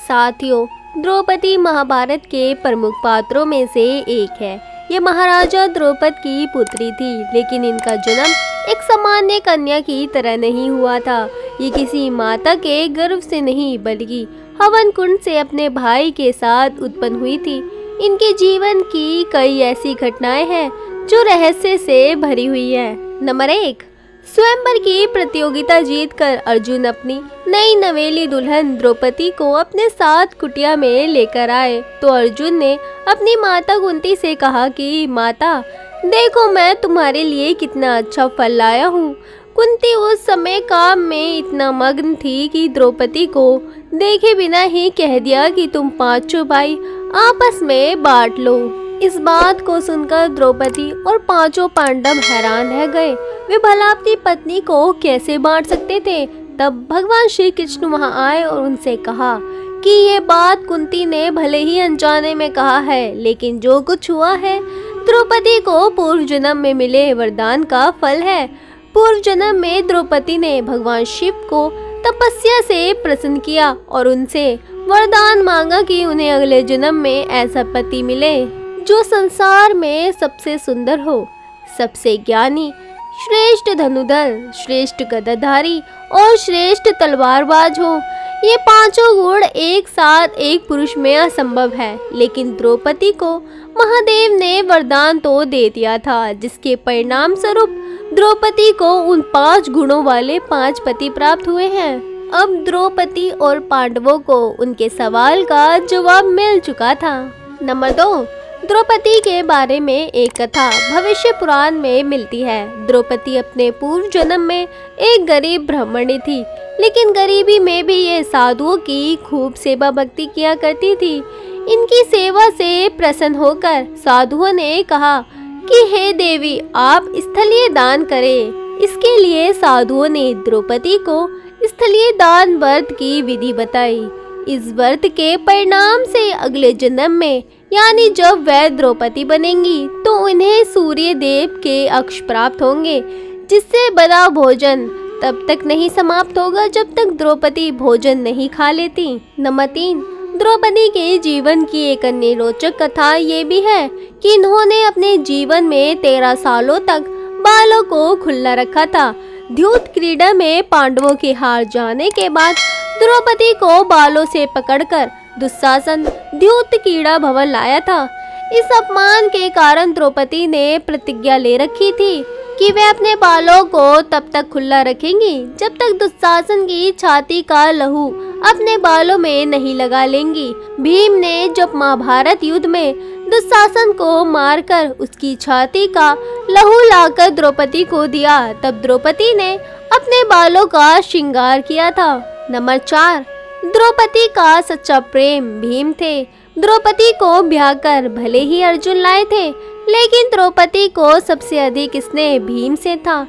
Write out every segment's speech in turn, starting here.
साथियों, द्रौपदी महाभारत के प्रमुख पात्रों में से एक है। ये महाराजा द्रौपद की पुत्री थी, लेकिन इनका जन्म एक सामान्य कन्या की तरह नहीं हुआ था। ये किसी माता के गर्भ से नहीं, बल्कि हवन कुंड से अपने भाई के साथ उत्पन्न हुई थी। इनके जीवन की कई ऐसी घटनाएं हैं जो रहस्य से भरी हुई है। नंबर 1, स्वयंवर की प्रतियोगिता जीतकर अर्जुन अपनी नई नवेली दुल्हन द्रौपदी को अपने साथ कुटिया में लेकर आए तो अर्जुन ने अपनी माता कुंती से कहा कि माता, देखो मैं तुम्हारे लिए कितना अच्छा फल लाया हूँ। कुंती उस समय काम में इतना मग्न थी कि द्रौपदी को देखे बिना ही कह दिया कि तुम पांचों भाई आपस में बांट लो। इस बात को सुनकर द्रौपदी और पांचों पांडव हैरान रह गए। वे भला अपनी पत्नी को कैसे बांट सकते थे। तब भगवान श्री कृष्ण वहां आए और उनसे कहा कि ये बात कुंती ने भले ही अनजाने में कहा है, लेकिन जो कुछ हुआ है द्रौपदी को पूर्व जन्म में मिले वरदान का फल है। पूर्व जन्म में द्रौपदी ने भगवान शिव को तपस्या से प्रसन्न किया और उनसे वरदान मांगा कि उन्हें अगले जन्म में ऐसा पति मिले जो संसार में सबसे सुंदर हो, सबसे ज्ञानी, श्रेष्ठ धनुधर, श्रेष्ठ गदाधारी और श्रेष्ठ तलवारबाज हो। ये पांचों गुण एक साथ एक पुरुष में असंभव है, लेकिन द्रौपदी को महादेव ने वरदान तो दे दिया था, जिसके परिणाम स्वरूप द्रौपदी को उन 5 गुणों वाले 5 पति प्राप्त हुए हैं। अब द्रौपदी और पांडवों को उनके सवाल का जवाब मिल चुका था। नंबर 2, द्रौपदी के बारे में एक कथा भविष्य पुराण में मिलती है। द्रौपदी अपने पूर्व जन्म में एक गरीब ब्राह्मणी थी, लेकिन गरीबी में भी ये साधुओं की खूब सेवा भक्ति किया करती थी। इनकी सेवा से प्रसन्न होकर साधुओं ने कहा कि हे देवी, आप स्थलीय दान करें। इसके लिए साधुओं ने द्रौपदी को स्थलीय दान व्रत की विधि बताई। इस व्रत के परिणाम से अगले जन्म में, यानी जब वह द्रौपदी बनेंगी, तो उन्हें सूर्य देव के अक्ष प्राप्त होंगे, जिससे बना भोजन तब तक नहीं समाप्त होगा जब तक द्रौपदी भोजन नहीं खा लेती। नंबर 3, द्रौपदी के जीवन की एक अन्य रोचक कथा ये भी है कि इन्होंने अपने जीवन में 13 सालों तक बालों को खुला रखा था। द्यूत क्रीड़ा में पांडवों के हार जाने के बाद द्रौपदी को बालों से पकड़कर दुशासन द्यूत क्रीड़ा भवन लाया था। इस अपमान के कारण द्रौपदी ने प्रतिज्ञा ले रखी थी कि वे अपने बालों को तब तक खुला रखेंगी जब तक दुशासन की छाती का लहू अपने बालों में नहीं लगा लेंगी। भीम ने जब महाभारत युद्ध में दुशासन को मारकर उसकी छाती का लहू लाकर द्रौपदी को दिया, तब द्रौपदी ने अपने बालों का श्रृंगार किया था। नंबर 4, द्रौपदी का सच्चा प्रेम भीम थे। द्रौपदी को ब्याह कर भले ही अर्जुन लाए थे, लेकिन द्रौपदी को सबसे अधिक स्नेह भीम से था।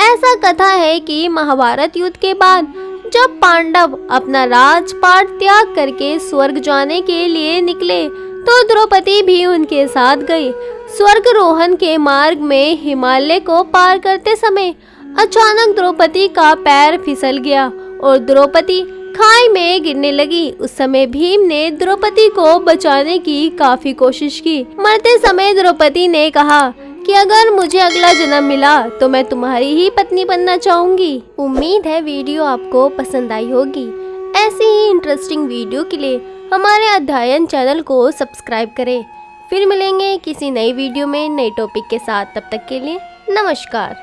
ऐसा कथा है कि महाभारत युद्ध के बाद जब पांडव अपना राजपाट त्याग करके स्वर्ग जाने के लिए निकले, तो द्रौपदी भी उनके साथ गई। स्वर्गारोहण के मार्ग में हिमालय को पार करते समय अचानक द्रौपदी का पैर फिसल गया और द्रौपदी खाई में गिरने लगी। उस समय भीम ने द्रौपदी को बचाने की काफी कोशिश की। मरते समय द्रौपदी ने कहा कि अगर मुझे अगला जन्म मिला तो मैं तुम्हारी ही पत्नी बनना चाहूंगी। उम्मीद है वीडियो आपको पसंद आई होगी। ऐसी ही इंटरेस्टिंग वीडियो के लिए हमारे अध्ययन चैनल को सब्सक्राइब करें। फिर मिलेंगे किसी नई वीडियो में नए टॉपिक के साथ। तब तक के लिए नमस्कार।